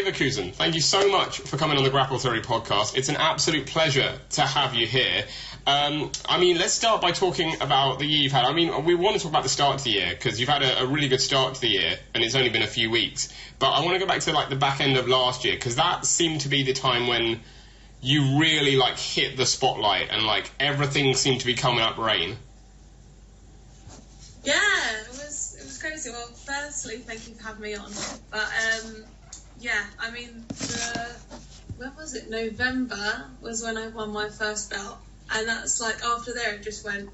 Leverkusen, thank you so much for coming on the Grapple Theory podcast. It's an absolute pleasure to have you here. Let's start by talking about the year you've had. We want to talk about the start to the year, because you've had a really good start to the year, and it's only been a few weeks. But I want to go back to, the back end of last year, because that seemed to be the time when you really, hit the spotlight, and, everything seemed to be coming up Rayne. Yeah, it was crazy. Well, firstly, thank you for having me on. But, when was it? November was when I won my first belt. And that's after there, it just went.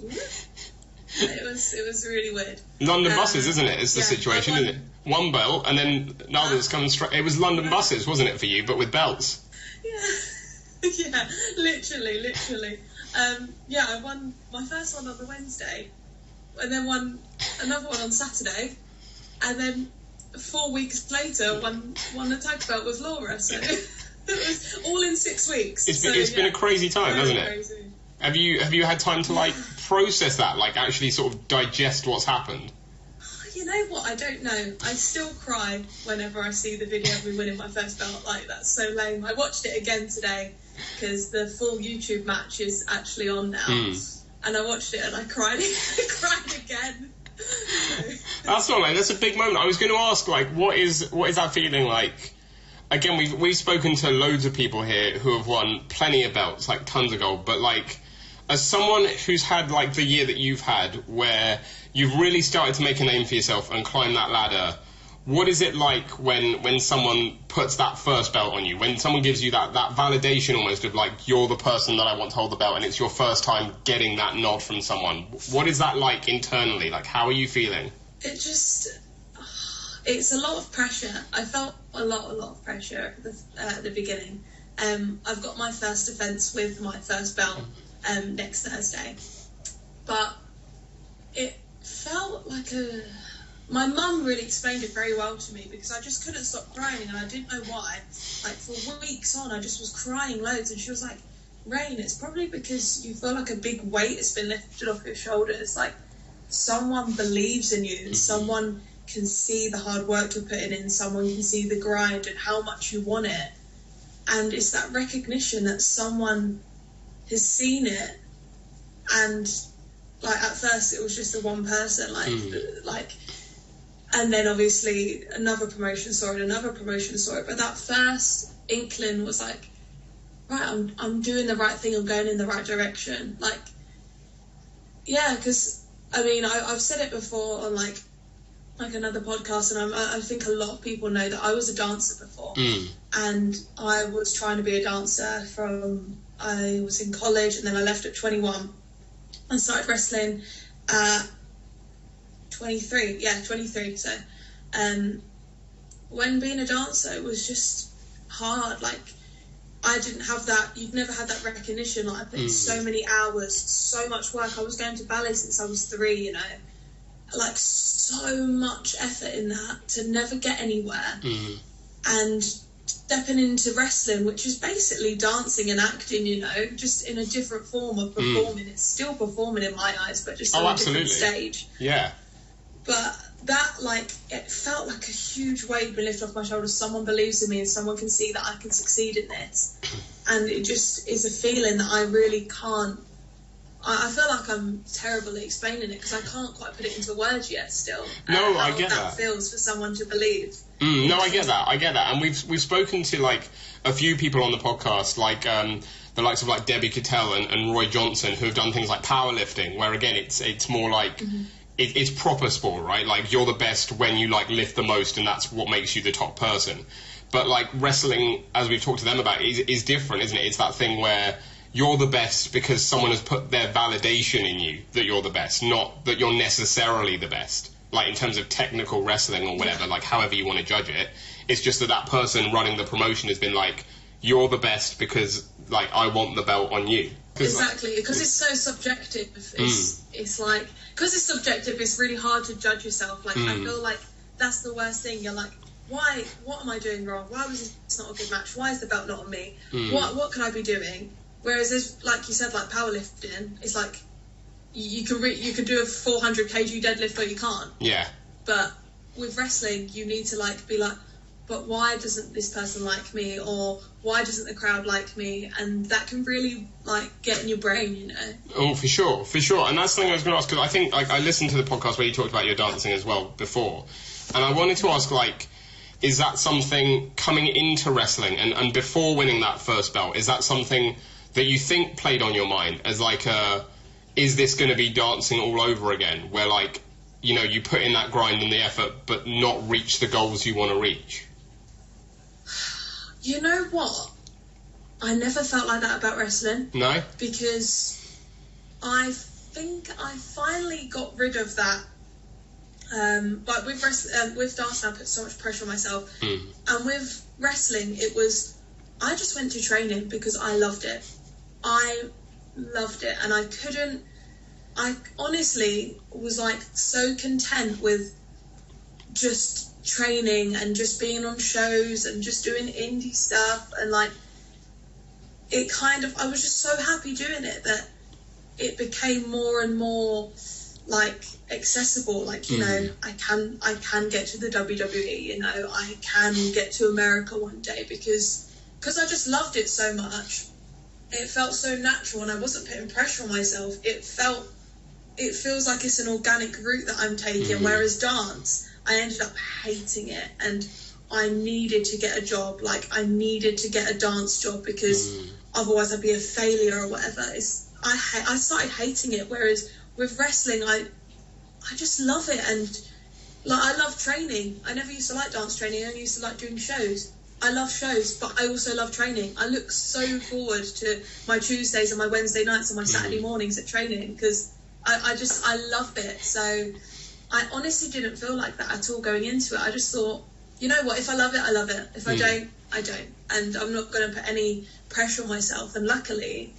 It was really weird. London buses, isn't it? It's the situation, isn't it? One belt, and then another that's coming straight. It was London buses, wasn't it, for you? But with belts. Yeah, literally. I won my first one on the Wednesday, and then won another one on Saturday, and then 4 weeks later won a tag belt with Laura. So. It was all in 6 weeks. It's been a crazy time, hasn't it? Crazy. Have you had time to process that, actually sort of digest what's happened? You know what? I don't know. I still cry whenever I see the video of me winning my first belt. That's so lame. I watched it again today because the full YouTube match is actually on now, and I watched it and I cried. I cried again. That's not that's a big moment. I was going to ask, what is that feeling like? Again, we've spoken to loads of people here who have won plenty of belts, tons of gold, but as someone who's had the year that you've had, where you've really started to make a name for yourself and climb that ladder, what is it like when someone puts that first belt on you, when someone gives you that validation almost of you're the person that I want to hold the belt, and it's your first time getting that nod from someone? What is that like internally? How are you feeling? It's a lot of pressure. I felt a lot of pressure at the beginning. I've got my first defence with my first belt next Thursday. But it felt my mum really explained it very well to me, because I just couldn't stop crying and I didn't know why. For weeks on, I just was crying loads, and she was like, Rayne, it's probably because you feel like a big weight has been lifted off your shoulders. Someone believes in you, someone can see the hard work you're putting in, someone can see the grind and how much you want it, and it's that recognition that someone has seen it. And at first it was just the one person, and then obviously another promotion saw it, but that first inkling was right, I'm doing the right thing, I'm going in the right direction. Because I've said it before on another podcast, and I think a lot of people know that I was a dancer before, and I was trying to be a dancer I was in college, and then I left at 21 and started wrestling at 23, so when being a dancer, it was just hard. I didn't have that, you'd never had that recognition. I put in so many hours, so much work. I was going to ballet since I was 3, so much effort in that to never get anywhere. And stepping into wrestling, which is basically dancing and acting, just in a different form of performing. It's still performing in my eyes, but just on a different stage. Yeah. But that, it felt like a huge weight being lifted off my shoulders. Someone believes in me and someone can see that I can succeed in this. And it just is a feeling that I really can't. I feel like I'm terrible at explaining it, because I can't quite put it into words yet still. No, I get that feels for someone to believe. No, I get that. And we've spoken to a few people on the podcast, the likes of Debbie Cattell and Roy Johnson, who have done things like powerlifting, where again it's more it's proper sport, right? You're the best when you lift the most, and that's what makes you the top person. But wrestling, as we've talked to them about, is different, isn't it? It's that thing where you're the best because someone has put their validation in you that you're the best, not that you're necessarily the best. In terms of technical wrestling or whatever, however you want to judge it, it's just that person running the promotion has been you're the best because I want the belt on you. Exactly, because it's so subjective. It's because it's subjective, it's really hard to judge yourself. I feel that's the worst thing. You're why? What am I doing wrong? Why was this not a good match? Why is the belt not on me? What can I be doing? Whereas there's, like you said, powerlifting, it's you can do a 400 kg deadlift or you can't. Yeah. But with wrestling, you need to be but why doesn't this person like me, or why doesn't the crowd like me? And that can really like get in your brain, you know. Oh, for sure. And that's something I was going to ask, because I think like I listened to the podcast where you talked about your dancing as well before, and I wanted to ask, like, is that something coming into wrestling and before winning that first belt, is that something that you think played on your mind as like is this going to be dancing all over again, where like, you know, you put in that grind and the effort but not reach the goals you want to reach? You know what? I never felt like that about wrestling. No? Because I think I finally got rid of that. But with dancing, I put so much pressure on myself. And with wrestling, it was, I just went to training because I loved it. I loved it. And I honestly was like so content with just training and just being on shows and just doing indie stuff, and like it kind of, I was just so happy doing it that it became more and more like accessible, like, you know, I can get to the WWE, you know, I can get to America one day because I just loved it so much. It felt so natural and I wasn't putting pressure on myself. It feels like it's an organic route that I'm taking, whereas dance, I ended up hating it, and I needed to get a job. Like, I needed to get a dance job because otherwise I'd be a failure or whatever. I started hating it, whereas with wrestling, I just love it, and like I love training. I never used to like dance training. I only used to like doing shows. I love shows, but I also love training. I look so forward to my Tuesdays and my Wednesday nights and my Saturday mornings at training because I love it. So I honestly didn't feel like that at all going into it. I just thought, you know what, if I love it, I love it. If I don't, I don't. And I'm not going to put any pressure on myself. And luckily,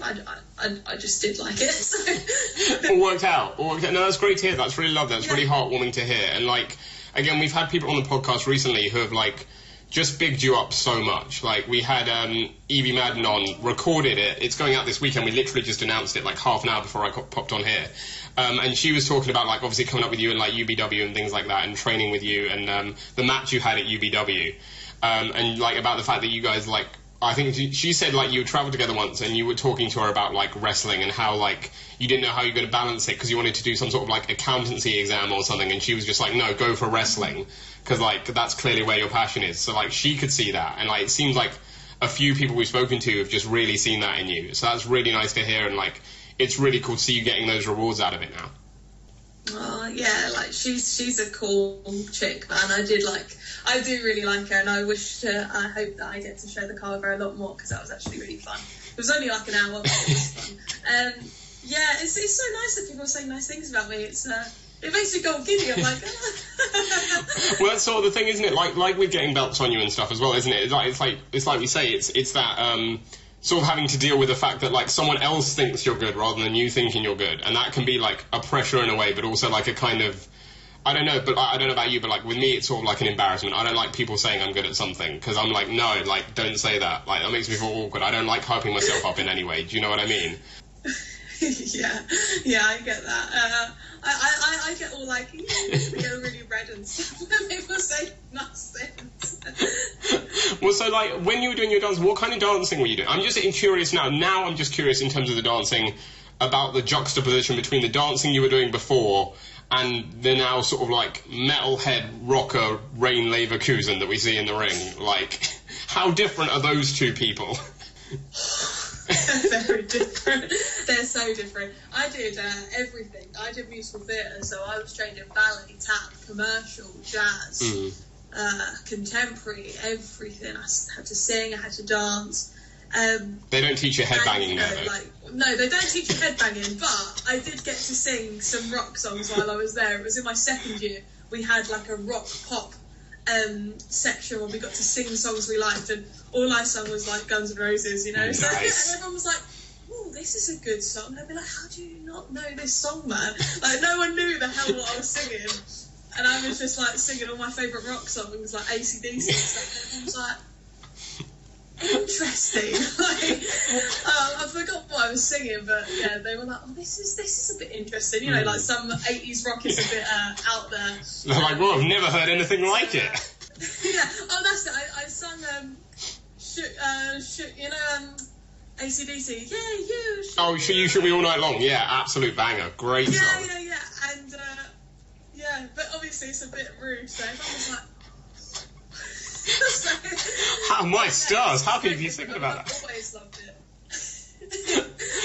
I just did like it. So. All worked out. No, that's great to hear. That's really lovely. That's really heartwarming to hear. And like, again, we've had people on the podcast recently who have like just bigged you up so much. Like, we had Evie Madden on, recorded it. It's going out this weekend. We literally just announced it like half an hour before I popped on here. And she was talking about, like, obviously coming up with you in, like, UBW and things like that, and training with you, and the match you had at UBW. And, like, about the fact that you guys, like, I think she said, like, you traveled together once and you were talking to her about, like, wrestling and how, like, you didn't know how you were going to balance it because you wanted to do some sort of, like, accountancy exam or something, and she was just like, no, go for wrestling because, like, that's clearly where your passion is. So, like, she could see that, and, like, it seems like a few people we've spoken to have just really seen that in you. So that's really nice to hear, and, like, it's really cool to see you getting those rewards out of it now. Yeah, like she's a cool chick, man. I do really like her, and I hope that I get to share the car with her a lot more because that was actually really fun. It was only like an hour, but it was fun. Yeah, it's so nice that people are saying nice things about me. It makes me go giddy. I'm like, Well, that's sort of the thing, isn't it? Like with getting belts on you and stuff as well, isn't it? It's like we say, it's that sort of having to deal with the fact that, like, someone else thinks you're good rather than you thinking you're good, and that can be like a pressure in a way, but also like a kind of, I don't know, but I don't know about you, but like with me, it's sort of like an embarrassment. I don't like people saying I'm good at something because I'm like, no, like, don't say that. Like, that makes me feel awkward. I don't like hyping myself up in any way. Do you know what I mean? yeah, I get that. I get all like, get really red and stuff when people say nonsense. Well, so like when you were doing your dance, what kind of dancing were you doing? I'm just curious now. Now I'm just curious in terms of the dancing about the juxtaposition between the dancing you were doing before and the now sort of like metalhead rocker Rayne Leverkusen that we see in the ring. Like, how different are those two people? They're very different. They're so different. I did everything. I did musical theatre, so I was trained in ballet, tap, commercial, jazz, contemporary, everything. I had to sing, I had to dance. They don't teach you headbanging there, though. No, they don't teach you headbanging, but I did get to sing some rock songs while I was there. It was in my second year. We had like a rock pop section where we got to sing songs we liked, and all I sung was like Guns N' Roses, you know. Nice. So and everyone was like, "Oh, this is a good song." And I'd be like, "How do you not know this song, man?" Like, no one knew the hell what I was singing, and I was just like singing all my favourite rock songs like AC/DC and stuff. And everyone was like, interesting. Like, I forgot what I was singing, but yeah, they were like, "Oh, this is a bit interesting." You know, like some 80s rock is a bit out there. They're like, "Well, I've never heard anything like it." Yeah. Oh, that's it. I sung AC/DC. Yeah, you. Oh, You Should Be All Night Long. Yeah, absolute banger. Great song. Yeah. And yeah, but obviously it's a bit rude. So everyone was like. How my stars? How can you be thinking about that? I've always loved it.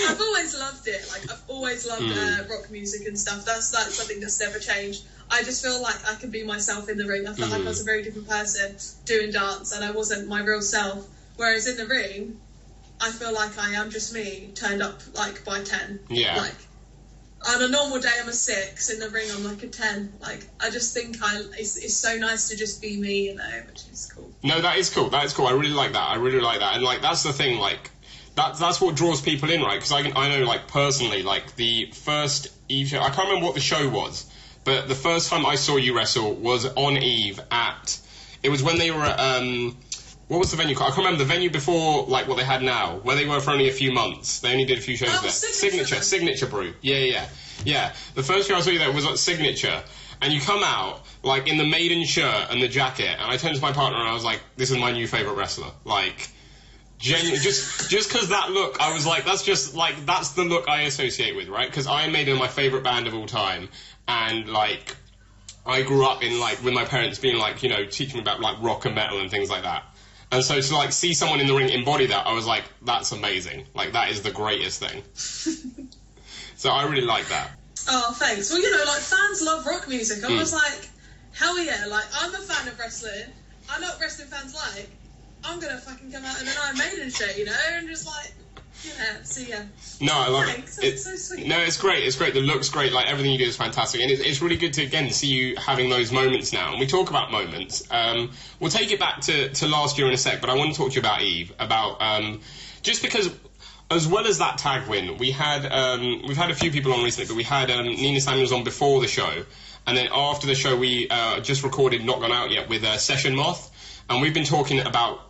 I've always loved it. Like I've always loved rock music and stuff. That's something that's never changed. I just feel like I could be myself in the ring. I felt like I was a very different person doing dance, and I wasn't my real self. Whereas in the ring, I feel like I am just me turned up like by 10. Yeah. Like on a normal day, I'm a 6. In the ring, I'm like a 10. Like I just think it's so nice to just be me, you know, which is cool. No, that is cool. That is cool. I really like that. And like that's the thing. Like that's what draws people in, right? Because I know, like personally, like the first Eve show. I can't remember what the show was, but the first time I saw you wrestle was on Eve at. It was when they were at. What was the venue called? I can't remember the venue before, like what they had now, where they were for only a few months. They only did a few shows there. Signature Brew. Yeah. The first show I saw you there was at Signature, and you come out like in the maiden shirt and the jacket, and I turned to my partner and I was like, "This is my new favorite wrestler." Like, genuinely, just because that look, I was like, that's the look I associate with, right? Because Iron Maiden are my favorite band of all time, and like, I grew up in like with my parents being like, you know, teaching me about like rock and metal and things like that. And so to like see someone in the ring embody that, I was like, that's amazing. Like that is the greatest thing. So I really like that. Oh, thanks. Well, you know, like fans love rock music. I was like, hell yeah! Like I'm a fan of wrestling. I know what wrestling fans like. I'm gonna fucking come out in an Iron Maiden shirt, you know, and just like, yeah. So yeah. No, I love Thanks. it. That's so sweet. No, it's great. It's great. The look's great. Like everything you do is fantastic, and it's really good to again see you having those moments now. And we talk about moments. We'll take it back to last year in a sec, but I want to talk to you about Eve. About just because, as well as that tag win, we've had a few people on recently, but we had Nina Samuels on before the show, and then after the show we just recorded Not Gone Out Yet with Session Moth, and we've been talking about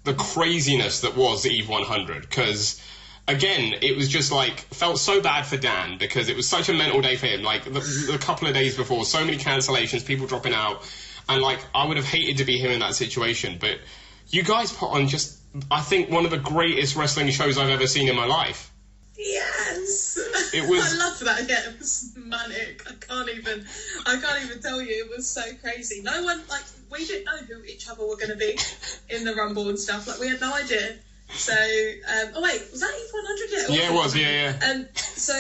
the craziness that was the Eve 100, because again, it was just like, felt so bad for Dan because it was such a mental day for him. Like the couple of days before, so many cancellations, people dropping out, and like I would have hated to be him in that situation. But you guys put on just, I think, one of the greatest wrestling shows I've ever seen in my life. Yes, it was. I love that. Yeah, it was manic. I can't even tell you. It was so crazy. No one, like, we didn't know who each other were going to be in the Rumble and stuff. Like, we had no idea. So, oh wait, was that Eve 100 yet? Yeah, it was. Yeah. And so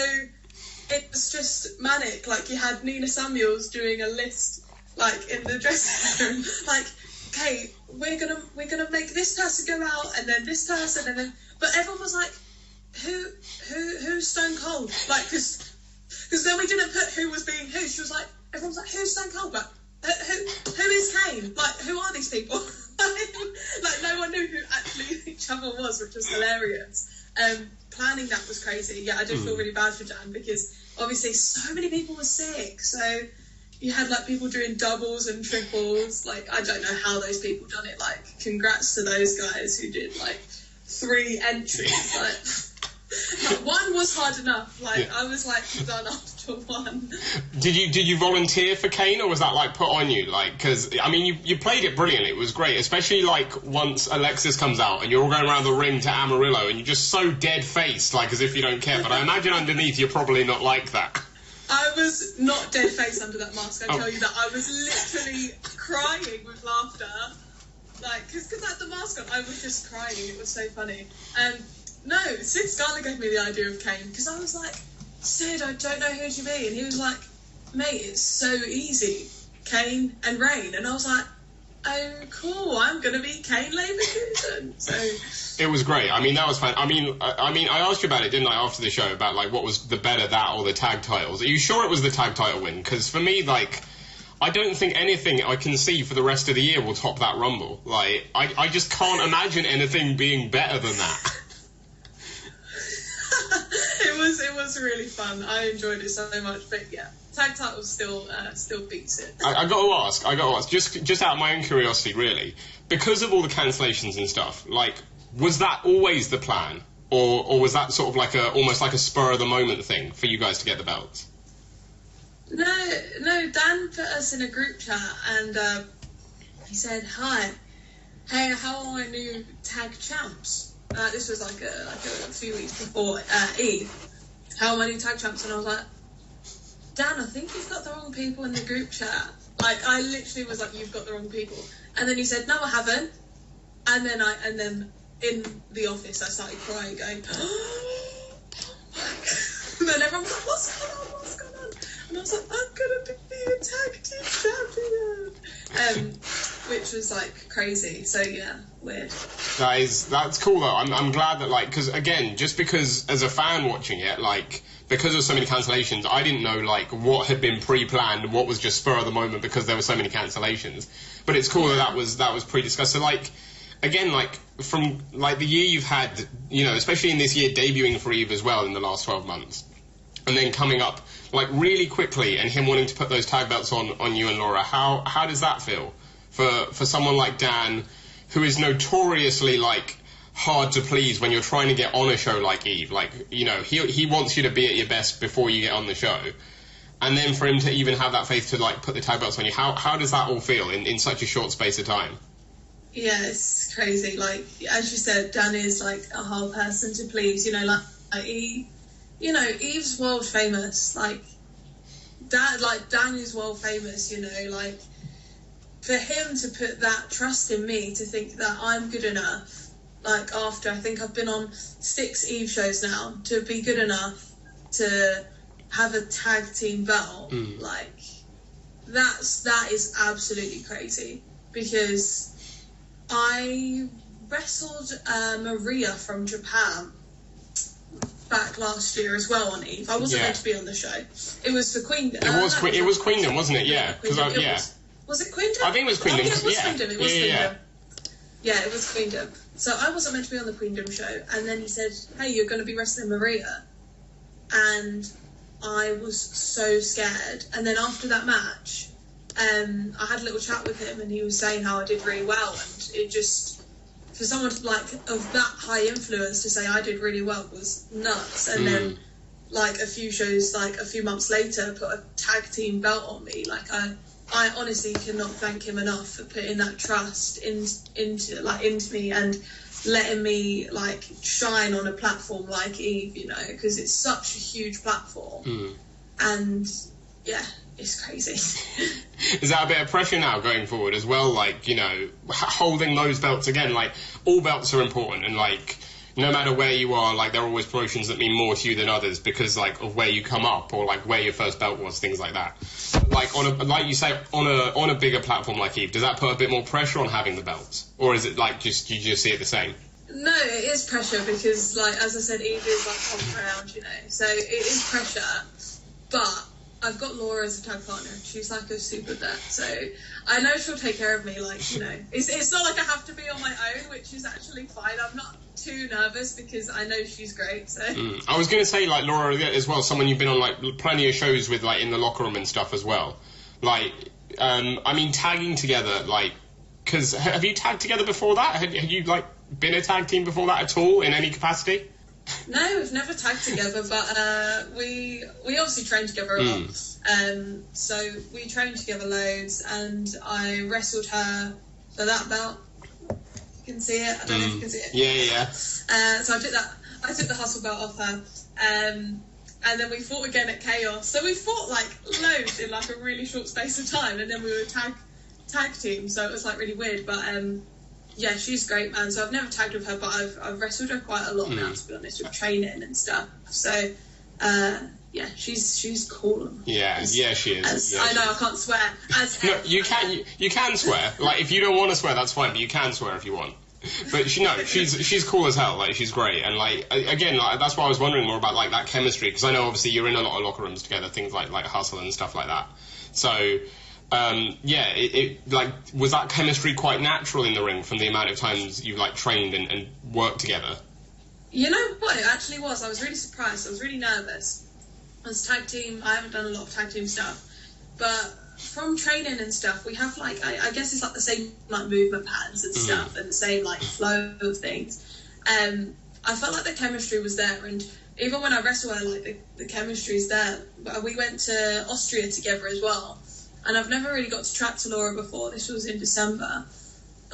it was just manic. Like, you had Nina Samuels doing a list, like in the dressing room, like, okay, we're gonna make this person go out, and then this person, and then, but everyone was like, who's Stone Cold? Like, because then we didn't put who was being who. She was like, everyone's like, who's Stone Cold? Like, who is Kane? Like, who are these people? Like, no one knew who actually each other was, which was hilarious. Planning that was crazy. Yeah, I did feel really bad for Dan because obviously so many people were sick. So you had like people doing doubles and triples. Like, I don't know how those people done it. Like, congrats to those guys who did like 3 entries. Like, one was hard enough. Like, yeah. I was like done after 1. Did you volunteer for Kane, or was that like put on you? Like, because I mean, you played it brilliantly. It was great, especially like once Alexis comes out and you're all going around the ring to Amarillo and you're just so dead faced, like as if you don't care. But I imagine underneath you're probably not like that. I was not dead faced under that mask. I tell you that. I was literally crying with laughter. Like, because I had the mask on, I was just crying. It was so funny. No, Sid Scarlett gave me the idea of Kane, because I was like, Sid, I don't know who to be. And he was like, mate, it's so easy. Kane and Rayne. And I was like, oh, cool, I'm going to be Rayne Leverkusen. So it was great. I mean, that was fun. I mean, I asked you about it, didn't I, after the show, about, like, what was the better, that or the tag titles. Are you sure it was the tag title win? Because for me, like, I don't think anything I can see for the rest of the year will top that Rumble. Like, I just can't imagine anything being better than that. It was really fun. I enjoyed it so much, but yeah, tag title still beats it. I got to ask, just out of my own curiosity, really, because of all the cancellations and stuff. Like, was that always the plan, or was that sort of like almost like a spur of the moment thing for you guys to get the belts? No, Dan put us in a group chat, and He said, "Hi, hey, how are my new tag champs?" This was like a few weeks before Eve. "How are my new tag champs?" And I was like, "Dan, I think you've got the wrong people in the group chat." Like, I literally was like, "You've got the wrong people." And then he said, "No, I haven't." And then in the office, I started crying, going, and then everyone was like, "What's going on?" And I was like, "I'm gonna be a tag team champion," which was like crazy. So yeah, weird. That's cool though. I'm glad that, like, because again, just because as a fan watching it, like, because of so many cancellations, I didn't know like what had been pre-planned and what was just spur of the moment because there were so many cancellations. But it's cool that was pre-discussed. So like, again, like from like the year you've had, you know, especially in this year, debuting for Eve as well in the last 12 months, and then coming up like really quickly, and him wanting to put those tag belts on you and Laura. How does that feel for someone like Dan, who is notoriously like hard to please when you're trying to get on a show like Eve? Like, you know, he wants you to be at your best before you get on the show. And then for him to even have that faith to like put the tag belts on you, how does that all feel in such a short space of time? Yeah, it's crazy. Like, as you said, Dan is like a hard person to please. You know, like he, you know, Eve's world famous. Like Dan is world famous. You know, like for him to put that trust in me to think that I'm good enough. Like, after I think I've been on 6 Eve shows now, to be good enough to have a tag team belt, like that is absolutely crazy. Because I wrestled Maria from Japan back last year as well on Eve. I wasn't meant to be on the show. It was for Queendom. It was Queendom, wasn't it? Yeah. Was it Queendom? I think it was Queendom. Oh, yeah, it was Queendom. It was Queendom. Yeah, it was Queendom. So I wasn't meant to be on the Queendom show, and then he said, "Hey, you're going to be wrestling Maria," and I was so scared. And then after that match, I had a little chat with him, and he was saying how I did really well, and it just, for someone like of that high influence to say I did really well was nuts. And then like a few months later, put a tag team belt on me. Like, I honestly cannot thank him enough for putting that trust into me and letting me like shine on a platform like Eve, you know, because it's such a huge platform. And yeah, it's crazy. Is that a bit of pressure now going forward as well? Like, you know, holding those belts again, like all belts are important, and like no matter where you are, like there are always promotions that mean more to you than others because like of where you come up or like where your first belt was, things like that. Like like you say, on a bigger platform like Eve, does that put a bit more pressure on having the belts, or is it like you just see it the same? No, it is pressure because, like, as I said, Eve is like on ground, you know, so it is pressure. But I've got Laura as a tag partner. She's like a super vet, so I know she'll take care of me. Like, you know, it's not like I have to be on my own, which is actually fine. I'm not too nervous because I know she's great. So I was going to say, like, Laura as well, someone you've been on like plenty of shows with, like in the locker room and stuff as well. Like, I mean, tagging together, like, because have you tagged together before that? Have you like been a tag team before that at all in any capacity? No, we've never tagged together, but we obviously train together a lot. So we trained together loads, and I wrestled her for that belt. You can see it. I don't know if you can see it. Yeah. So I took the hustle belt off her, and then we fought again at Chaos. So we fought like loads in like a really short space of time, and then we were tag team. So it was like really weird, but yeah, she's great, man. So I've never tagged with her, but I've wrestled her quite a lot now, to be honest, with training and stuff. So yeah, she's cool. Yeah, she is. I know I can't swear. No, you can swear. Like, if you don't want to swear, that's fine, but you can swear if you want. But she's cool as hell. Like, she's great, and like again, like, that's why I was wondering more about like that chemistry, because I know obviously you're in a lot of locker rooms together, things like hustle and stuff like that. So. Yeah, it like, was that chemistry quite natural in the ring from the amount of times you like trained and worked together? You know what, it actually was. I was really surprised. I was really nervous. As tag team, I haven't done a lot of tag team stuff, but from training and stuff, we have like, I guess it's like the same like movement patterns and stuff, and the same like flow of things. I felt like the chemistry was there, and even when I wrestle her, like the chemistry's there. We went to Austria together as well. and I've never really got to chat to Laura before. This was in December,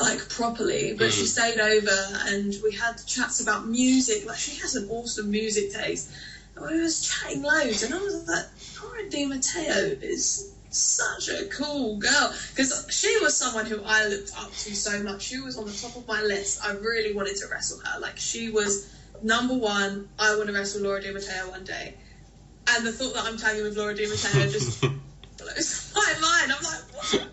like properly, but she stayed over and we had chats about music. Like, she has an awesome music taste, and we was chatting loads, and I was like, Laura Di Matteo is such a cool girl, because she was someone who I looked up to so much. She was on the top of my list. I really wanted to wrestle her. Like, she was number one. I want to wrestle Laura Di Matteo one day, and the thought that I'm tagging with Laura Di Matteo just blows my mind. I'm like, what?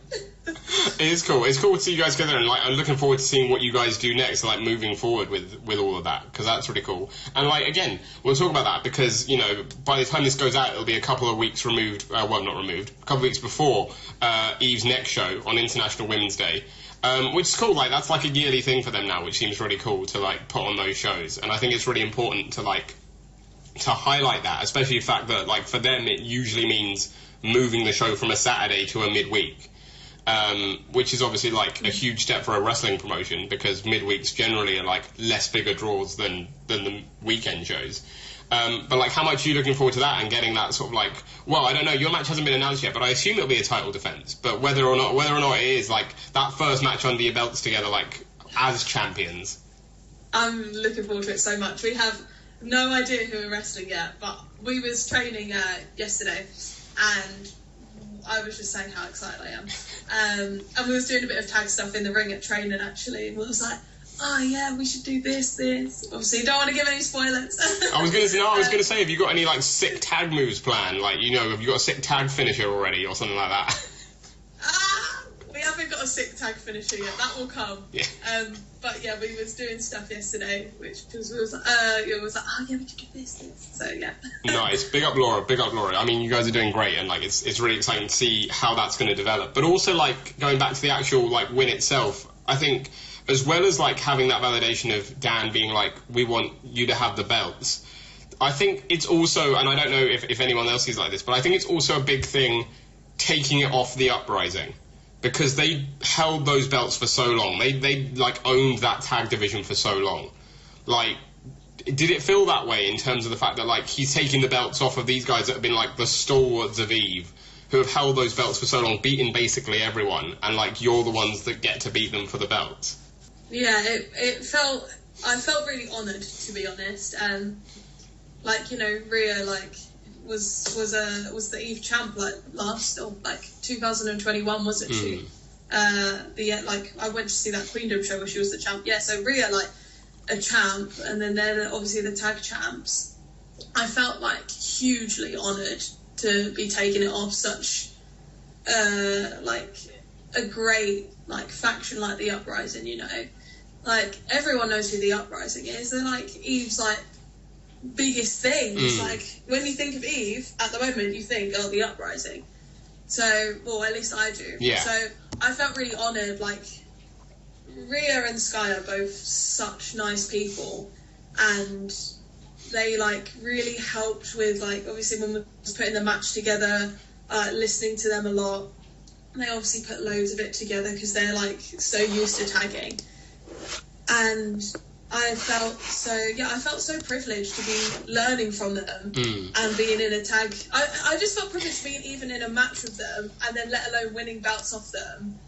It is cool. It's cool to see you guys together, and like I'm looking forward to seeing what you guys do next, like moving forward with all of that, because that's really cool. And like again, we'll talk about that because by the time this goes out, it'll be a couple of weeks removed. Well, not removed. A couple of weeks before Eve's next show on International Women's Day, which is cool. Like that's like a yearly thing for them now, which seems really cool to like put on those shows. And I think it's really important to highlight that, especially the fact that like for them it usually means moving the show from a Saturday to a midweek. Which is obviously like a huge step for a wrestling promotion, because midweeks generally are like less bigger draws than the weekend shows. But like, how much are you looking forward to that and getting that sort of like? Well, I don't know. Your match hasn't been announced yet, but I assume it'll be a title defense. But whether or not it is like that first match under your belts together, like as champions. I'm looking forward to it so much. We have no idea who we're wrestling yet, but we was training yesterday, and I was just saying how excited I am. And we was doing a bit of tag stuff in the ring at training, actually. And we was like, oh, yeah, we should do this. Obviously, don't want to give any spoilers. I was going to say, have you got any, like, sick tag moves planned? Like, have you got a sick tag finisher already or something like that? We haven't got a sick tag finisher yet. That will come. Yeah. But, yeah, we was doing stuff yesterday, which was like, oh, yeah, we could do this. So, yeah. Nice. Big up Laura. I mean, you guys are doing great, and, like, it's really exciting to see how that's going to develop. But also, like, going back to the actual, like, win itself, I think, as well as, like, having that validation of Dan being like, we want you to have the belts, I think it's also, and I don't know if anyone else is like this, but I think it's also a big thing taking it off the Uprising. Because they held those belts for so long. They like owned that tag division for so long. Like, did it feel that way in terms of the fact that like he's taking the belts off of these guys that have been like the stalwarts of Eve, who have held those belts for so long, beaten basically everyone, and like you're the ones that get to beat them for the belts? Yeah, I felt really honoured, to be honest. Like, Rhea was the Eve champ last, or 2021, wasn't she? I went to see that Queendom show where she was the champ. Yeah, so Rhea a champ, and then they're obviously the tag champs. I felt hugely honoured to be taking it off such a great faction like the Uprising. Everyone knows who the Uprising is. They're Eve's biggest thing. It's when you think of Eve at the moment, you think, oh, the Uprising. So, well, at least I do. Yeah. So I felt really honoured. Rhea and Sky are both such nice people, and they really helped with obviously when we was putting the match together, listening to them a lot. They obviously put loads of it together because they're so used to tagging, and I felt so privileged to be learning from them and being in a tag. I just felt privileged being even in a match with them, and then let alone winning belts off them.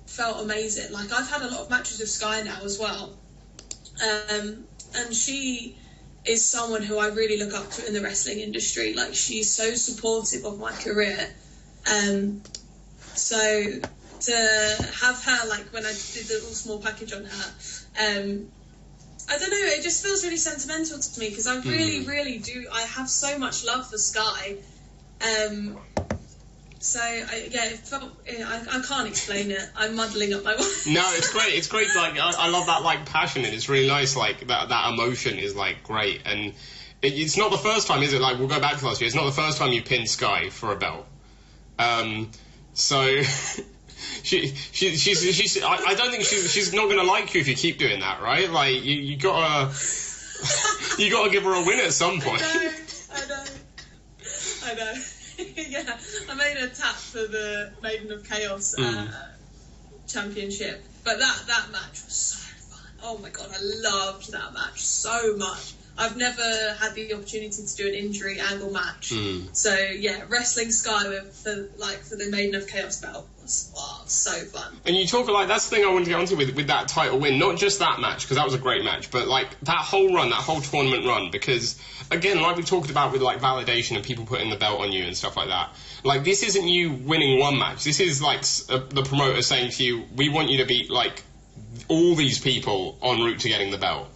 Felt amazing. I've had a lot of matches with Sky now as well, and she is someone who I really look up to in the wrestling industry. She's so supportive of my career. So to have her, when I did the little small package on her, I don't know, it just feels really sentimental to me because I really, really do. I have so much love for Sky. So it felt. I can't explain it. I'm muddling up my words. No, it's great. It's great. I love that passion, and it's really nice. That emotion is great, and it's not the first time, is it? We'll go back to last year. It's not the first time you pinned Sky for a belt. So. She's I don't think she's not gonna like you if you keep doing that, right? You gotta give her a win at some point. I know. Yeah, I made a tap for the Maiden of Chaos championship, but that match was so fun. Oh my god, I loved that match so much. I've never had the opportunity to do an injury angle match. So yeah, wrestling Sky for the Maiden of Chaos belt was so fun. And you talk like, that's the thing I wanted to get onto with that title win, not just that match, because that was a great match, but like that whole run, that whole tournament run, because again, like we talked about with like validation and people putting the belt on you and stuff like that, like this isn't you winning one match, this is like the promoter saying to you, we want you to beat like all these people en route to getting the belt.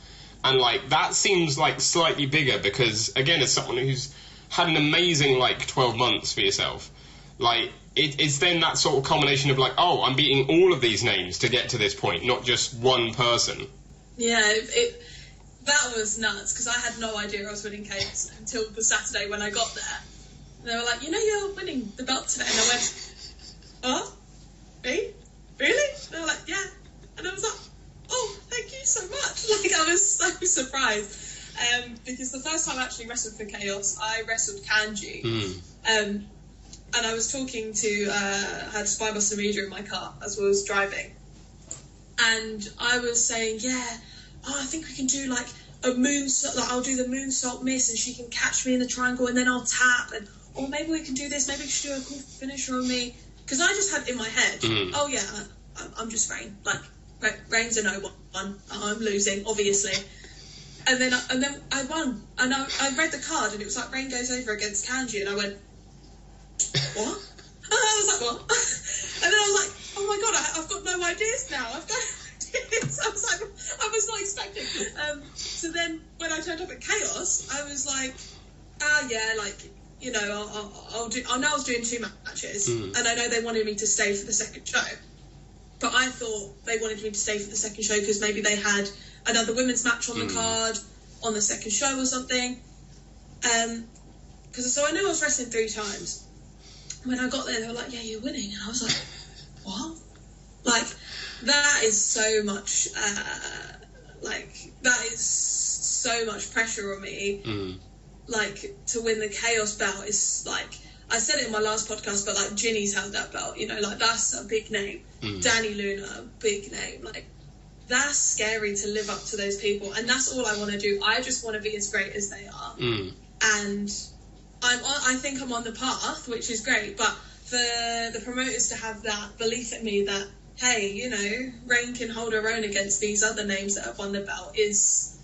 And, like, that seems, like, slightly bigger because, again, as someone who's had an amazing, like, 12 months for yourself, like, it's then that sort of combination of, like, oh, I'm beating all of these names to get to this point, not just one person. Yeah, that was nuts because I had no idea I was winning Chaos until the Saturday when I got there. And they were like, you're winning the belt today. And I went, oh, me? Really? And they were like, yeah. And I was like, oh, thank you so much. Like, I was so surprised. Because the first time I actually wrestled for Chaos, I wrestled Kanji. And I was talking to, I had Spybuster Media in my car as I was driving. And I was saying, I think we can do like a moonsault, like I'll do the moonsault miss and she can catch me in the triangle and then I'll tap. Or maybe we can do this, maybe we should do a cool finisher on me. Because I just had in my head, I'm just Rayne. Like, Rayne's a no one. I'm losing, obviously. And then I won. And I read the card and it was like Rayne goes over against Kanji and I went, what? And I was like, what? And then I was like, oh my god, I've got no ideas now. I've got no ideas. I was like, I was not expecting. So then when I turned up at Chaos, I was like, I know I was doing 2 matches and I know they wanted me to stay for the second show. But I thought they wanted me to stay for the second show because maybe they had another women's match on the card on the second show or something. So I knew I was wrestling 3 times. When I got there, they were like, yeah, you're winning. And I was like, what? Like, that is so much, that is so much pressure on me. Like, to win the Chaos belt is like, I said it in my last podcast, but like Ginny's held that belt, like that's a big name. Danny Luna, big name. Like, that's scary to live up to those people, and that's all I want to do. I just want to be as great as they are, and I think I'm on the path, which is great. But for the promoters to have that belief in me that, hey, Rayne can hold her own against these other names that have won the belt is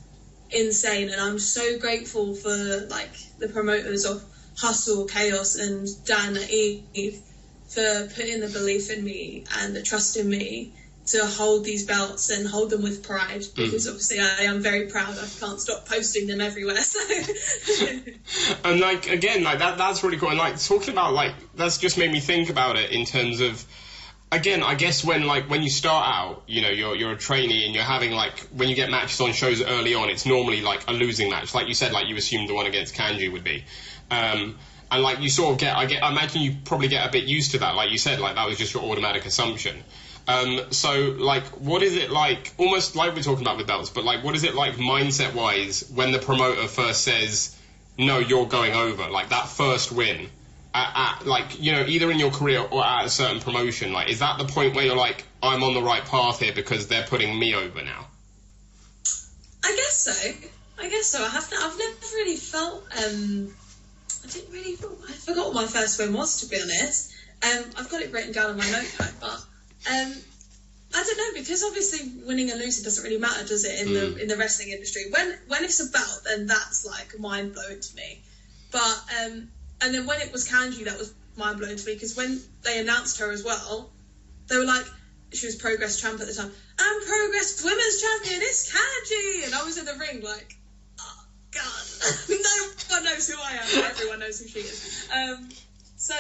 insane, and I'm so grateful for like the promoters of Hustle, Chaos, and Dan at Eve for putting the belief in me and the trust in me to hold these belts and hold them with pride, because obviously I am very proud. I can't stop posting them everywhere. So. And like, again, like that's really cool. And like talking about like, that's just made me think about it in terms of, again, I guess when you start out, you're a trainee and you're having like, when you get matches on shows early on, it's normally like a losing match. Like you said, like you assumed the one against Kanji would be. And like you sort of I imagine you probably get a bit used to that. Like you said, like that was just your automatic assumption. So like, what is it like, almost like we're talking about with belts, but like, what is it like mindset wise when the promoter first says, no, you're going over, like that first win at like, either in your career or at a certain promotion, like, is that the point where you're like, I'm on the right path here because they're putting me over now? I guess so. I've never really felt, I forgot what my first win was, to be honest. I've got it written down on my notepad, but I don't know, because obviously winning and losing doesn't really matter, does it, in the wrestling industry? When it's a belt, then that's like mind blowing to me. But and then when it was Kanji, that was mind blowing to me, because when they announced her as well, they were like, she was Progress champ at the time. I'm Progress Women's Champion. It's Kanji, and I was in the ring like, oh god, no one knows who I am. Everyone knows who she is. So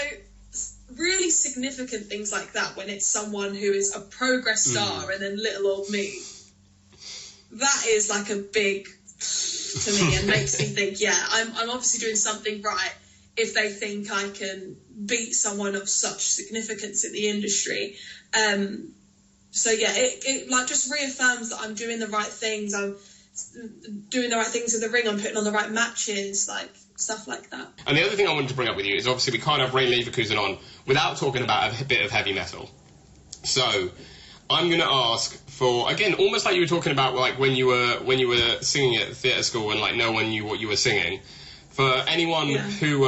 really significant things like that, when it's someone who is a Progress star and then little old me, that is like a big to me, and makes me think, I'm obviously doing something right if they think I can beat someone of such significance in the industry. So it like just reaffirms that I'm doing the right things. I'm doing the right things in the ring. I'm putting on the right matches, like stuff like that. And the other thing I wanted to bring up with you is obviously we can't have Rayne Leverkusen on without talking about a bit of heavy metal. So I'm going to ask for, again, almost like you were talking about, like when you were singing at theatre school and like no one knew what you were singing. For anyone who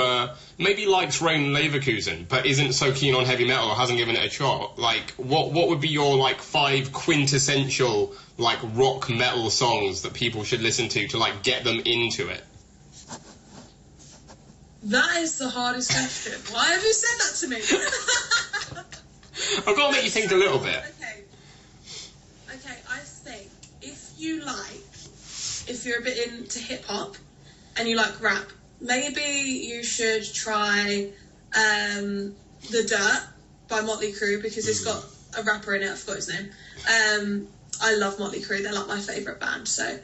maybe likes Rayne Leverkusen but isn't so keen on heavy metal or hasn't given it a shot, like what would be your like 5 quintessential like rock metal songs that people should listen to like get them into it? That is the hardest question. Why have you said that to me? I've got to make you think a little bit. Okay, I think if you're a bit into hip hop and you like rap, maybe you should try The Dirt by Motley Crue, because it's got a rapper in it, I forgot his name. I love Motley Crue, they're like my favourite band, so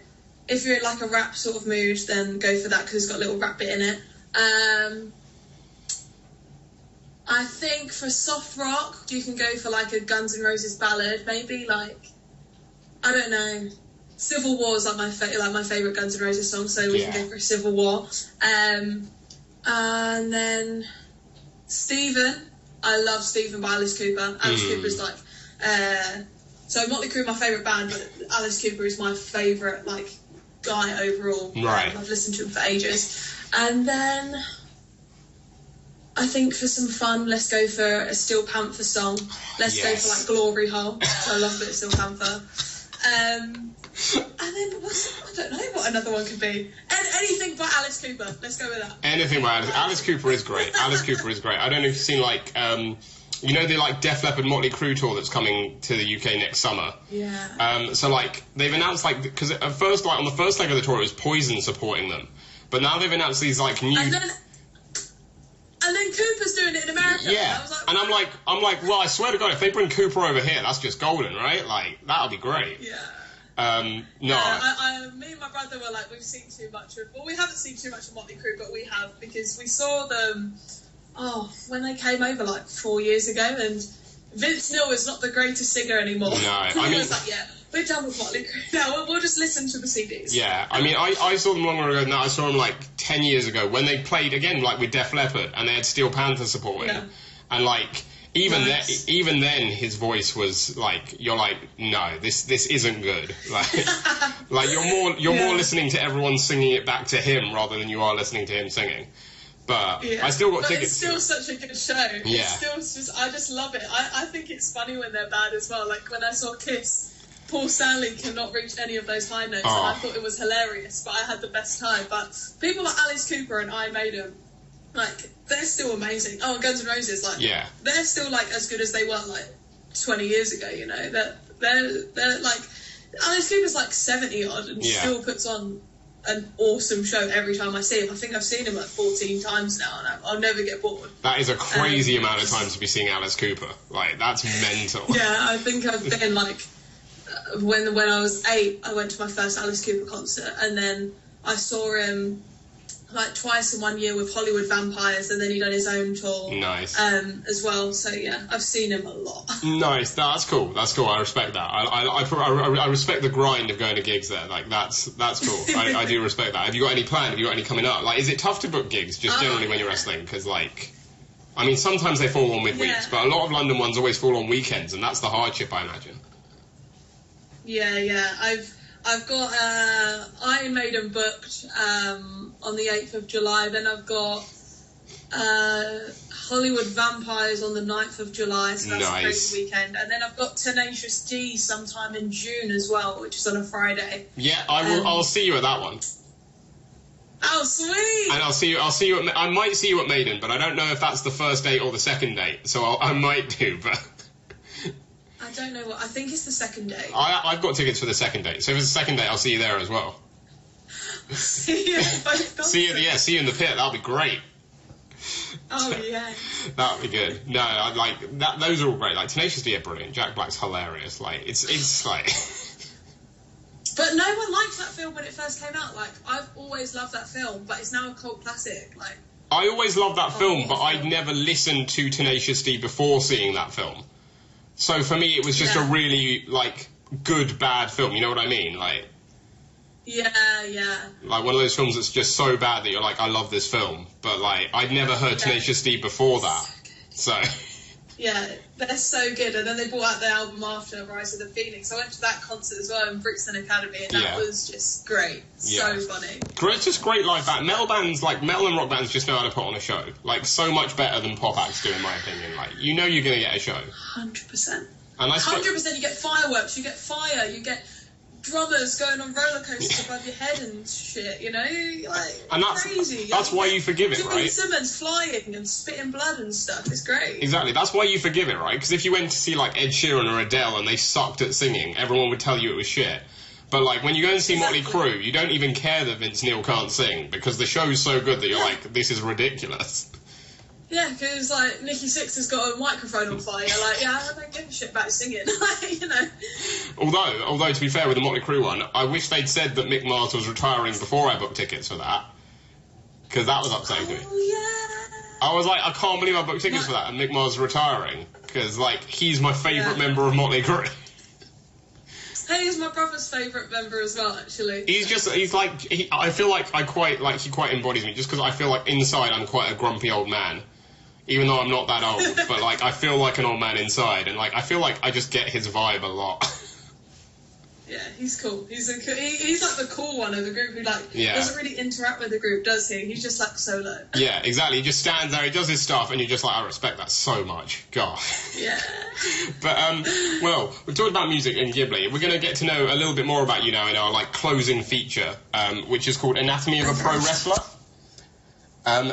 if you're in like a rap sort of mood, then go for that because it's got a little rap bit in it. I think for soft rock, you can go for like a Guns N' Roses ballad, maybe like, I don't know, Civil War is like my favourite Guns N' Roses song, so we can go for Civil War. And then Stephen, I love Stephen by Alice Cooper. Alice Cooper's like, so Motley Crue my favourite band, but Alice Cooper is my favourite like guy overall. Right. I've listened to him for ages. And then I think for some fun, let's go for a Steel Panther song. Let's go for like Glory Hole. I love a bit of Steel Panther. And then I don't know what another one could be. Anything by Alice Cooper. Let's go with that. Anything by Alice Cooper is great. Alice Cooper is great. I don't know if you've seen like you know the like Def Leppard Motley Crue tour that's coming to the UK next summer. Yeah. So like they've announced like, because at first like on the first leg of the tour it was Poison supporting them, but now they've announced these like new. And then Cooper's doing it in America. Yeah. And I'm like, well, I swear to God, if they bring Cooper over here, that's just golden, right? Like that'll be great. Yeah. No. Me and my brother were like, we've seen too much of. Well, we haven't seen too much of Motley Crue, but we have, because we saw them. When they came over like 4 years ago, and Vince Neil is not the greatest singer anymore. No, I was like, we're done with Motley Crue now. We'll just listen to the CDs. Yeah, I mean, I saw them longer ago than that. I saw them like 10 years ago when they played again, like with Def Leppard, and they had Steel Panther supporting. Yeah. And like even then, his voice was like, you're like, no, this isn't good. Like you're more listening to everyone singing it back to him rather than you are listening to him singing. But I still got tickets. It's still such a good show. Yeah. I just love it. I think it's funny when they're bad as well. Like when I saw Kiss, Paul Stanley cannot reach any of those high notes, and I thought it was hilarious, but I had the best time. But people like Alice Cooper and Iron Maiden, like, they're still amazing. Oh, Guns N' Roses, like, they're still, like, as good as they were, like, 20 years ago, you know? They're like, Alice Cooper's, like, 70-odd and still puts on an awesome show every time I see him. I think I've seen him, like, 14 times now, and I'll never get bored. That is a crazy amount of time to be seeing Alice Cooper. Like, that's mental. Yeah, I think I've been, like... When I was 8, I went to my first Alice Cooper concert, and then I saw him like twice in 1 year with Hollywood Vampires, and then he done his own tour. Nice. As well. So yeah, I've seen him a lot. Nice. That's cool. That's cool. I respect that. I respect the grind of going to gigs there. Like that's cool. I do respect that. Have you got any plan? Have you got any coming up? Like, is it tough to book gigs just generally when you're wrestling? Because like, I mean, sometimes they fall on midweeks, but a lot of London ones always fall on weekends, and that's the hardship, I imagine. Yeah. I've got Iron Maiden booked on the 8th of July. Then I've got Hollywood Vampires on the 9th of July, so that's a crazy weekend. And then I've got Tenacious D sometime in June as well, which is on a Friday. Yeah, I'll see you at that one. Oh, sweet! And I'll see you. I might see you at Maiden, but I don't know if that's the first date or the second date. So I might do, but. I don't know what. I think it's the second date. I've got tickets for the second date, so if it's the second date, I'll see you there as well. See you see you in the pit. That'll be great. Oh yeah. That'll be good. No, I like that. Those are all great. Like Tenacious D are brilliant. Jack Black's hilarious. Like it's like. But no one liked that film when it first came out. Like I've always loved that film, but it's now a cult classic. Like I always loved that film, but I'd never listened to Tenacious D before seeing that film. So for me, it was just a really, like, good, bad film. You know what I mean? Like... Yeah. Like, one of those films that's just so bad that you're like, I love this film. But, like, I'd never heard Tenacious D before that. So... Yeah, they're so good. And then they brought out their album after Rise of the Phoenix. I went to that concert as well in Brixton Academy, and that was just great. So funny. It's just great live band. Metal bands, like metal and rock bands, just know how to put on a show. Like, so much better than pop acts do, in my opinion. Like, you know you're going to get a show. 100%. And 100%. You get fireworks, you get fire, you get drummers going on roller coasters above your head and shit, you know? Like, and that's crazy. That's why you forgive it, Jimmy right? Simmons flying and spitting blood and stuff. It's great. Exactly. That's why you forgive it, right? Because if you went to see, like, Ed Sheeran or Adele and they sucked at singing, everyone would tell you it was shit. But, like, when you go and see Motley Crue, you don't even care that Vince Neil can't sing, because the show's so good that you're like, this is ridiculous. Yeah, because, like, Nikki Sixx has got a microphone on fire. You're like, yeah, I don't give a shit about singing. You know. Although, to be fair, with the Motley Crue one, I wish they'd said that Mick Mars was retiring before I booked tickets for that. Because that was upsetting to me. Oh, yeah. I was like, I can't believe I booked tickets for that, and Mick Mars is retiring. Because, like, he's my favourite member of Motley Crue. Hey, he's my brother's favourite member as well, actually. I feel like he quite embodies me, just because I feel like inside I'm quite a grumpy old man. Even though I'm not that old, but, like, I feel like an old man inside, and, like, I feel like I just get his vibe a lot. Yeah, he's cool. He's like the cool one of the group who, like, doesn't really interact with the group, does he? He's just, like, solo. Yeah, exactly. He just stands there, he does his stuff, and you're just like, I respect that so much. God. Yeah. But, well, we've talked about music and Ghibli. We're going to get to know a little bit more about you now in our, like, closing feature, which is called Anatomy of a Pro Wrestler.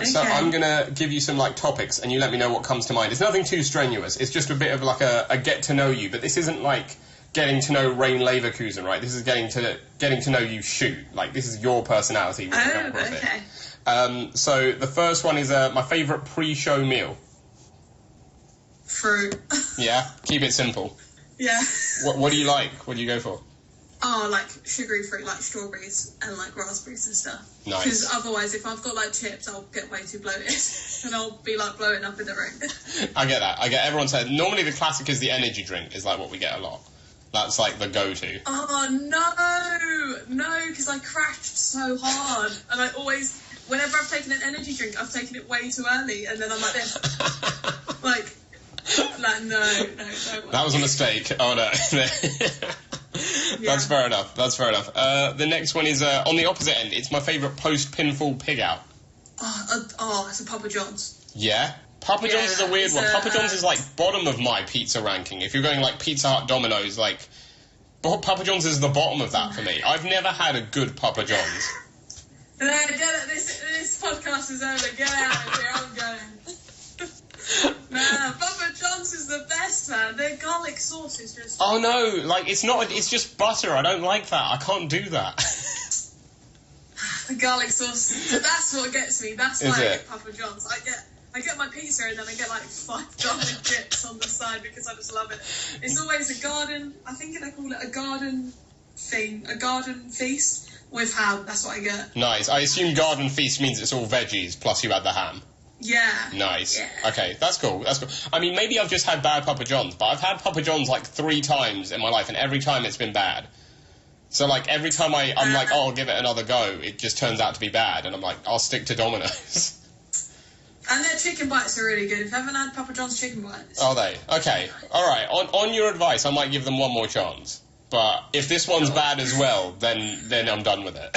So I'm going to give you some, like, topics, and you let me know what comes to mind. It's nothing too strenuous. It's just a bit of, like, a get-to-know you. But this isn't, like, getting to know Rayne Leverkusen, right? This is getting to know you shoot. Like, this is your personality. Okay. So the first one is my favourite pre-show meal. Fruit. Yeah? Keep it simple. Yeah. What do you like? What do you go for? Oh, like sugary fruit, like strawberries and like raspberries and stuff. Nice. Because otherwise, if I've got like chips, I'll get way too bloated and I'll be like blowing up in the ring. I get that. Everyone said normally the classic is the energy drink, is like what we get a lot. That's like the go-to. Oh no, because I crashed so hard, and I always, whenever I've taken an energy drink, I've taken it way too early, and then I'm like this, like no. That was a mistake. Oh no. That's fair enough. The next one is on the opposite end. It's my favourite post-pinfall pig out. It's a Papa John's. Yeah? Papa John's is a weird one. Papa John's is like bottom of my pizza ranking. If you're going like Pizza Hut, Domino's, like Papa John's is the bottom of that for me. I've never had a good Papa John's. No, get it. This podcast is over. Get out of here. I'm going. Nah, Papa John's is the best, man. Their garlic sauce is just... Oh, no. Like, it's not... It's just butter. I don't like that. I can't do that. The garlic sauce. That's what gets me. That's why I get Papa John's. I get my pizza and then I get, like, 5 garlic chips on the side because I just love it. It's always a garden... I think they call it a garden thing. A garden feast with ham. That's what I get. Nice. I assume garden feast means it's all veggies plus you add the ham. Yeah. Nice. Yeah. Okay, that's cool. I mean, maybe I've just had bad Papa John's, but I've had Papa John's like 3 times in my life, and every time it's been bad. So, like, every time I'm like, I'll give it another go, it just turns out to be bad, and I'm like, I'll stick to Domino's. And their chicken bites are really good. If you haven't had Papa John's chicken bites... Are they? Okay. All right. On your advice, I might give them one more chance. But if this one's bad as well, then I'm done with it.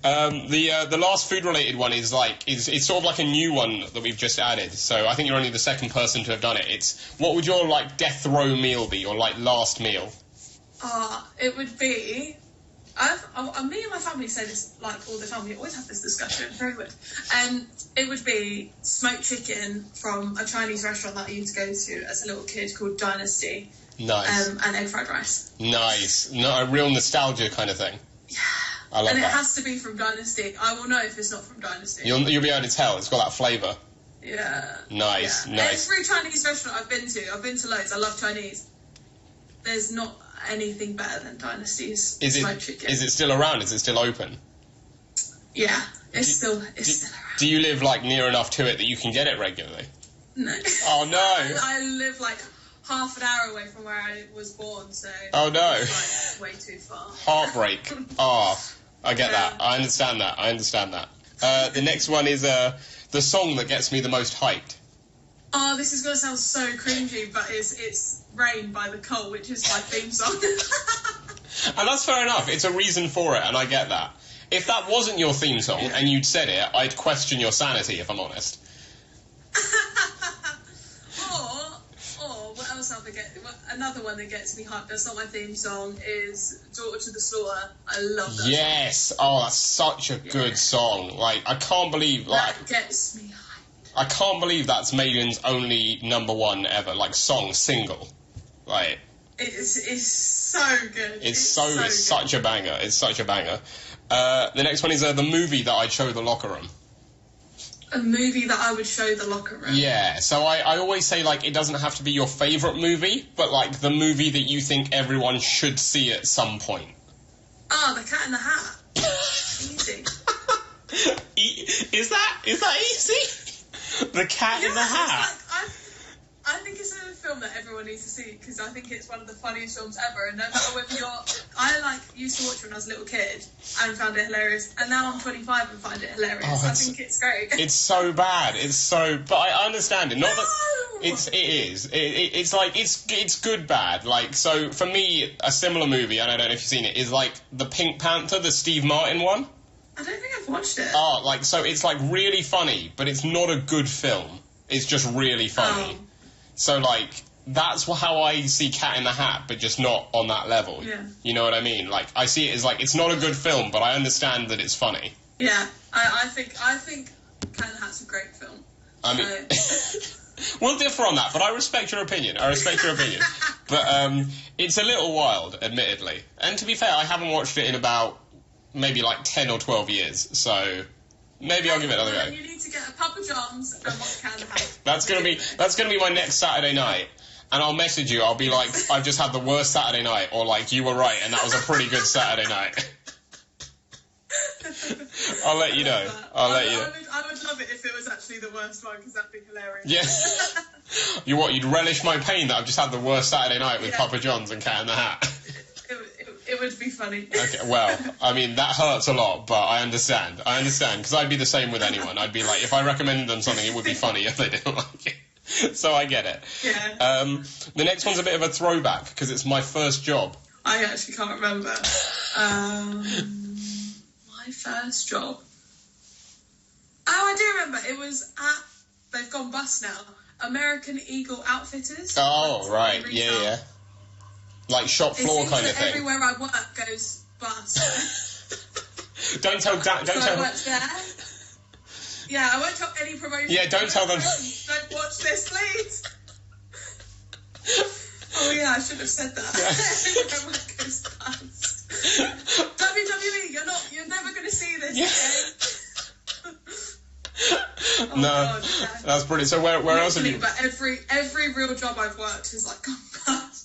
The last food-related one is it's sort of like a new one that we've just added. So I think you're only the second person to have done it. It's what would your like death row meal be, or like last meal? It would be. Me and my family say this like all the time. We always have this discussion. Very weird. It would be smoked chicken from a Chinese restaurant that I used to go to as a little kid called Dynasty. Nice. And egg fried rice. Nice. No, a real nostalgia kind of thing. Yeah. I love that. And it has to be from Dynasty. I will know if it's not from Dynasty. You'll be able to tell. It's got that flavour. Yeah. Nice. Every Chinese restaurant I've been to loads. I love Chinese. There's not anything better than Dynasty's smoked chicken. Is it still around? Is it still open? Yeah, it's still around. Do you live like near enough to it that you can get it regularly? No. Oh no. I live like half an hour away from where I was born, so... Oh no. It's like way too far. Heartbreak. I get that. I understand that. The next one is the song that gets me the most hyped. Oh, this is going to sound so cringy, but it's Rain by The Cult, which is my theme song. And that's fair enough. It's a reason for it, and I get that. If that wasn't your theme song and you'd said it, I'd question your sanity, if I'm honest. or what else I forget? Another one that gets me hyped, that's not my theme song, is Daughter to the Slaughter. I love that Yes! Song. Oh, that's such a good song. Like, I can't believe... That gets me hyped. I can't believe that's Maiden's only #1 ever, like, single. Like... It's so good. It's such a banger. It's such a banger. The next one is the movie that I'd show the locker room. A movie that I would show the locker room? Yeah, so I always say, like, it doesn't have to be your favourite movie, but, like, the movie that you think everyone should see at some point. Oh, The Cat in the Hat. Easy. Is that easy? The Cat in the Hat? I think it's a film that everyone needs to see because I think it's one of the funniest films ever. And no matter whether I used to watch it when I was a little kid and found it hilarious, and now I'm 25 and find it hilarious. I think it's great. It's so bad. But I understand it. Not that it is. It's like it's good bad. Like, so for me, a similar movie, and I don't know if you've seen it, is like the Pink Panther, the Steve Martin one. I don't think I've watched it. Oh, like, so it's like really funny, but it's not a good film. It's just really funny. So, like, that's how I see Cat in the Hat, but just not on that level. Yeah. You know what I mean? Like, I see it as, like, it's not a good film, but I understand that it's funny. Yeah, I think Cat in the Hat's a great film. I mean, we'll differ on that, but I respect your opinion. But it's a little wild, admittedly. And to be fair, I haven't watched it in about maybe, like, 10 or 12 years, so... Maybe I'll give it another go. You need to get a Papa John's and watch Cat in the Hat. That's gonna be my next Saturday night, and I'll message you. I'll be like, I've just had the worst Saturday night, or like, you were right, and that was a pretty good Saturday night. I'll let you know. I would love it if it was actually the worst one, because that'd be hilarious. Yeah. You'd relish my pain that I've just had the worst Saturday night with Papa John's and Cat in the Hat. It would be funny. Okay, well, I mean, that hurts a lot, but I understand, because I'd be the same with anyone. I'd be like, if I recommended them something, it would be funny if they didn't like it. So I get it. Yeah. The next one's a bit of a throwback, because it's my first job. I actually can't remember. My first job. Oh, I do remember. It was they've gone bust now, American Eagle Outfitters. Oh, right. Yeah. Like shop floor kind of thing. Everywhere I work goes bust. Don't tell Dan. I worked there. Yeah, I won't tell any promotion. Yeah, don't tell them. Don't watch this, please. Oh yeah, I should have said that. Yeah. Everywhere I work goes bust. WWE, you're never going to see this. Yeah. Okay? No, God, that's brilliant. So where else have you? But every real job I've worked has like gone bust.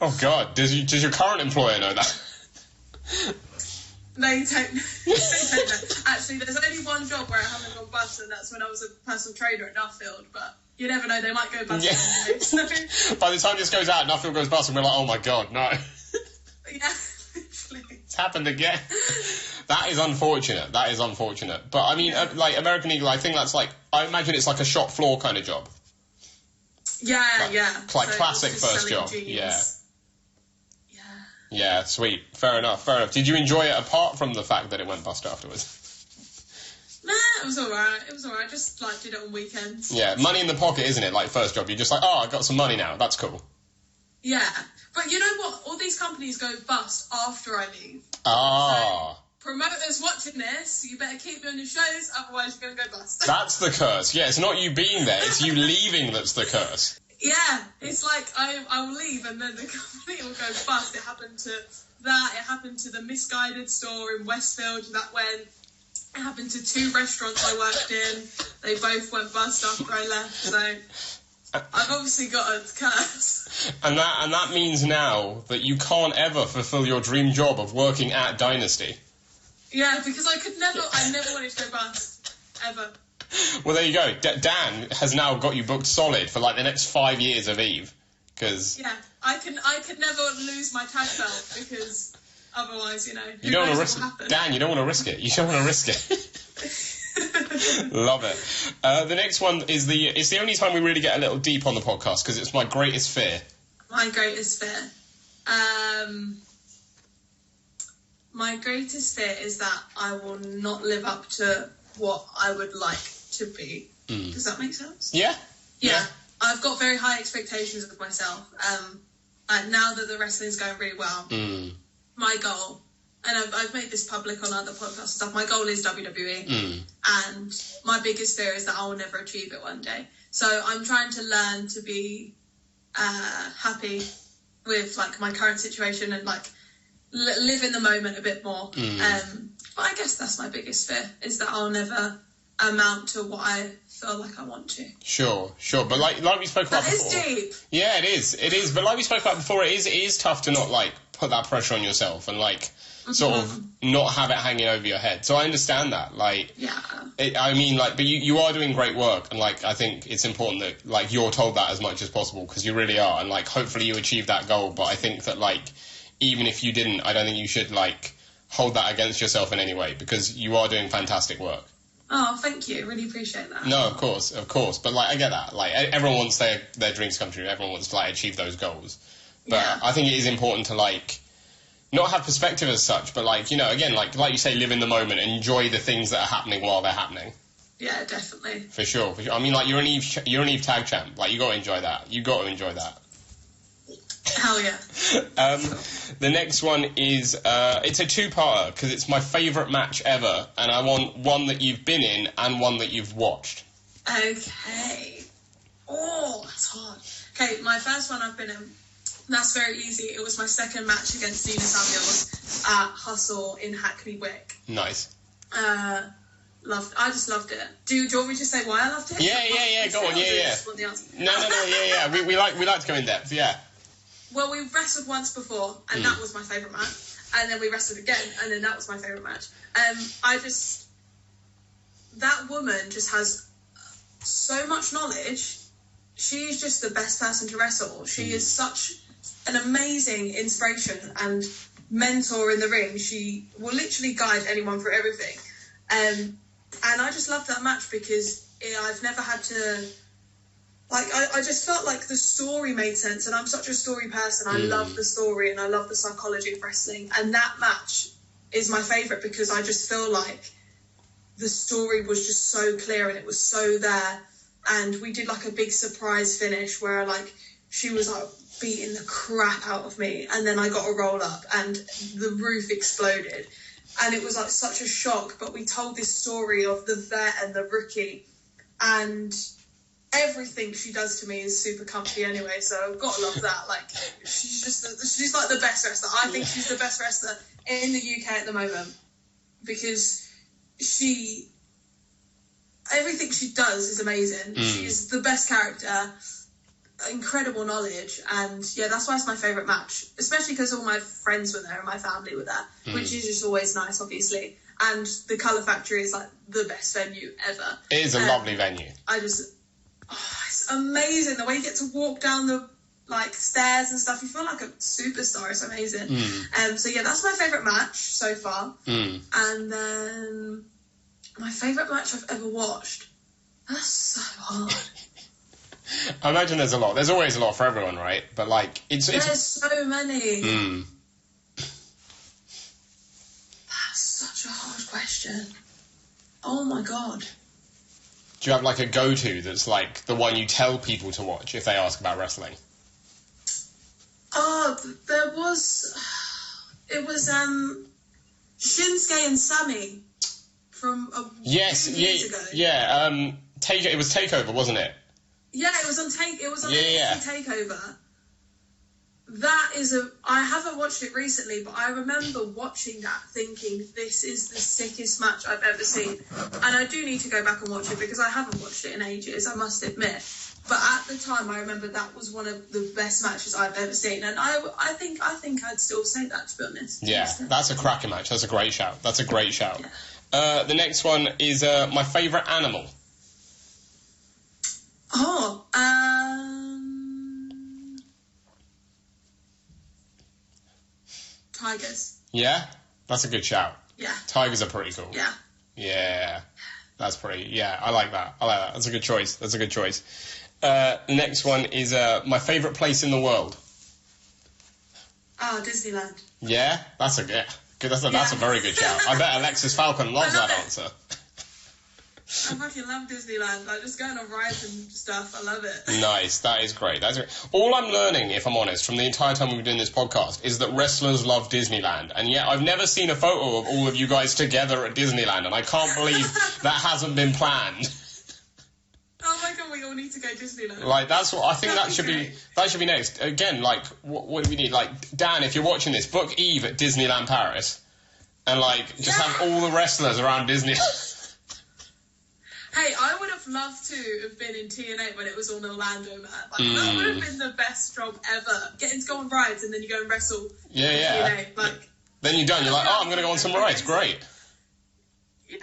Oh God, does your current employer know that? They don't know. Actually, there's only one job where I haven't gone bust, and that's when I was a personal trainer at Nuffield. But you never know, they might go bust. Yeah. Anyway, so. By the time this goes out, Nuffield goes bust, and we're like, oh my God, no. Yeah, literally. It's happened again. That is unfortunate. But I mean, like American Eagle, I think that's like, I imagine it's like a shop floor kind of job. Yeah. Like so classic first job. Jeans. Yeah, sweet. Fair enough. Did you enjoy it apart from the fact that it went bust afterwards? Nah, it was alright. Just like did it on weekends. Yeah, money in the pocket, isn't it? Like first job, you're just like, oh, I got some money now. That's cool. Yeah, but you know what? All these companies go bust after I leave. Ah. So, promoters watching this, you better keep me on your shows, otherwise you're going to go bust. That's the curse. Yeah, it's not you being there, it's you leaving that's the curse. Yeah, it's like I will leave and then the company will go bust. It happened to that. It happened to the Misguided store in Westfield. It happened to 2 restaurants I worked in. They both went bust after I left. So I've obviously got a curse. And that means now that you can't ever fulfill your dream job of working at Dynasty. Yeah, because I never wanted to go bust ever. Well, there you go. Dan has now got you booked solid for like the next 5 years of Eve. Cause yeah, I could never lose my tag belt because otherwise, you don't want to risk it. Dan, you don't want to risk it. You don't want to risk it. Love it. The next one is it's the only time we really get a little deep on the podcast because it's my greatest fear. My greatest fear. My greatest fear is that I will not live up to what I would like to be. Does that make sense? Yeah. Yeah. I've got very high expectations of myself. Now that the wrestling's going really well, my goal, and I've made this public on other podcasts and stuff, my goal is WWE. And my biggest fear is that I will never achieve it one day. So I'm trying to learn to be happy with like my current situation and like live in the moment a bit more. But I guess that's my biggest fear, is that I'll never amount to what I feel like I want to. Sure. But like we spoke about before. That is deep. Yeah, it is. But like we spoke about before, it is tough to not like put that pressure on yourself and like sort of not have it hanging over your head. So I understand that. Like, but you are doing great work, and like I think it's important that like you're told that as much as possible, because you really are, and like hopefully you achieve that goal. But I think that like even if you didn't, I don't think you should like hold that against yourself in any way, because you are doing fantastic work. Oh, thank you. Really appreciate that. No, of course. But like I get that. Like everyone wants their dreams come true. Everyone wants to like achieve those goals. But I think it is important to like not have perspective as such, but like, you know, again, like you say, live in the moment and enjoy the things that are happening while they're happening. Yeah, definitely. For sure. I mean, like you're an Eve tag champ. Like you got to enjoy that. Hell yeah. The next one is it's a two-parter because it's my favourite match ever, and I want one that you've been in and one that you've watched. Okay. Oh, that's hard. Okay, my first one I've been in, that's very easy. It was my second match against Nina Samuels at Hustle in Hackney Wick. Nice. I just loved it. Do you want me to say why I loved it? Yeah. Go on. Yeah. No. We like to go in depth. Yeah. Well, we wrestled once before, and that was my favourite match. And then we wrestled again, and then that was my favourite match. That woman just has so much knowledge. She's just the best person to wrestle. She is such an amazing inspiration and mentor in the ring. She will literally guide anyone through everything. And I just loved that match because I've never had to... Like, I just felt like the story made sense, and I'm such a story person. I love the story, and I love the psychology of wrestling. And that match is my favourite because I just feel like the story was just so clear and it was so there. And we did, like, a big surprise finish where, like, she was, like, beating the crap out of me. And then I got a roll-up, and the roof exploded. And it was, like, such a shock. But we told this story of the vet and the rookie, and... everything she does to me is super comfy anyway, so I've got to love that. Like, she's like the best wrestler. I think she's the best wrestler in the UK at the moment because everything she does is amazing. She's the best character, incredible knowledge, and yeah, that's why it's my favourite match, especially because all my friends were there and my family were there, which is just always nice, obviously. And the Colour Factory is like the best venue ever. It is a lovely venue. It's amazing the way you get to walk down the like stairs and stuff. You feel like a superstar. It's amazing. So yeah, that's my favourite match so far. And then my favourite match I've ever watched. That's so hard. I imagine there's a lot. There's always a lot for everyone, right? But like, there's so many. That's such a hard question. Oh my god. Do you have like a go-to that's like the one you tell people to watch if they ask about wrestling? It was Shinsuke and Sammy from years ago. Yeah. It was Takeover, wasn't it? Yeah, it was on NXT Takeover. That is I haven't watched it recently, but I remember watching that thinking, this is the sickest match I've ever seen. And I do need to go back and watch it because I haven't watched it in ages, I must admit. But at the time, I remember that was one of the best matches I've ever seen. And I think I'd still say that, to be honest. Yeah, that's a cracking match. That's a great shout. Yeah. The next one is my favourite animal. Tigers. Yeah? That's a good shout. Yeah. Tigers are pretty cool. Yeah. Yeah. That's pretty, yeah, I like that. That's a good choice. The next one is my favourite place in the world. Oh, Disneyland. Yeah? That's a very good shout. I bet Alexis Falcon loves that answer. I fucking love Disneyland. Like, just going on rides and stuff. I love it. Nice. That is great. All I'm learning, if I'm honest, from the entire time we've been doing this podcast, is that wrestlers love Disneyland. And yet I've never seen a photo of all of you guys together at Disneyland, and I can't believe that hasn't been planned. Oh my god, we all need to go Disneyland. Like, that's what I think. That should be next. Again, like, what do we need? Like, Dan, if you're watching this, book Eve at Disneyland Paris, and like, just have all the wrestlers around Disneyland. Hey, I would have loved to have been in TNA when it was on Orlando, man. Like, that would have been the best job ever. Getting to go on rides and then you go and wrestle. Yeah. TNA. Like, then you're done. You're like, oh, I'm going to go on some rides. Great. Yeah,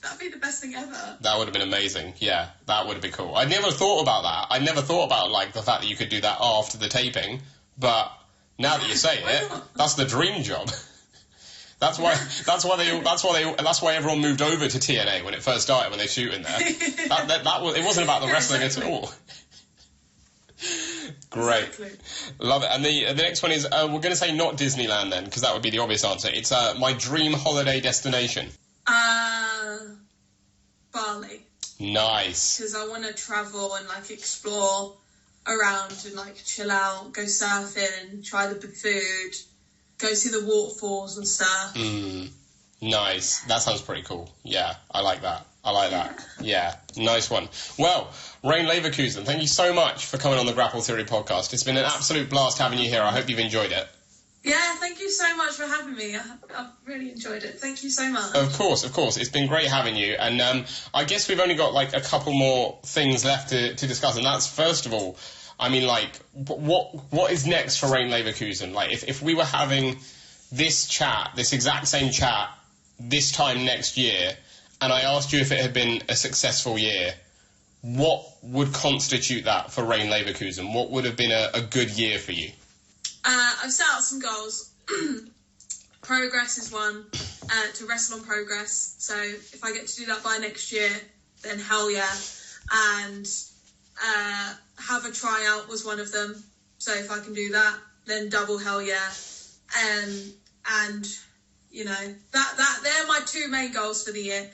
that'd be the best thing ever. That would have been amazing. Yeah, that would have been cool. I never thought about that. I never thought about, like, the fact that you could do that after the taping. But now that you say it, that's the dream job. That's why everyone moved over to TNA when it first started, when they shoot in there. It wasn't about the wrestling at all. Great. Exactly. Love it. And the next one is, we're going to say not Disneyland then, because that would be the obvious answer. It's my dream holiday destination. Bali. Nice. Because I want to travel and, like, explore around and, like, chill out, go surfing and try the food. Go see the waterfalls and stuff. Nice. That sounds pretty cool. Yeah, I like that. Yeah, nice one. Well, Rayne Leverkusen, thank you so much for coming on the Grapple Theory podcast. It's been an absolute blast having you here. I hope you've enjoyed it. Yeah, thank you so much for having me. I've really enjoyed it. Thank you so much. Of course. It's been great having you. And I guess we've only got, like, a couple more things left to discuss. And that's, first of all, I mean, like, what is next for Rayne Leverkusen? Like, if we were having this exact same chat, this time next year, and I asked you if it had been a successful year, what would constitute that for Rayne Leverkusen? What would have been a good year for you? I've set out some goals. Progress is one, to wrestle on Progress. So if I get to do that by next year, then hell yeah. And have a tryout was one of them. So if I can do that, then double hell yeah. And you know, that they're my two main goals for the year.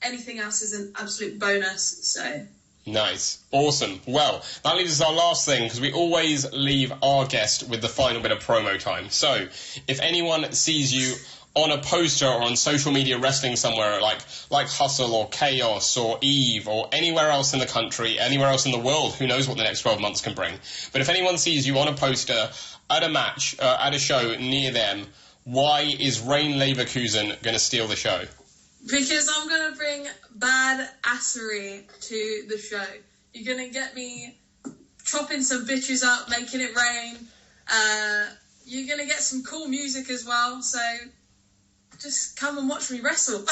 Anything else is an absolute bonus. So nice. Awesome. Well, that leaves us our last thing, because we always leave our guest with the final bit of promo time. So if anyone sees you on a poster or on social media wrestling somewhere, like Hustle or Chaos or Eve or anywhere else in the country, anywhere else in the world, who knows what the next 12 months can bring. But if anyone sees you on a poster, at a match, at a show near them, why is Rayne Leverkusen going to steal the show? Because I'm going to bring bad assery to the show. You're going to get me chopping some bitches up, making it rain. You're going to get some cool music as well, so just come and watch me wrestle.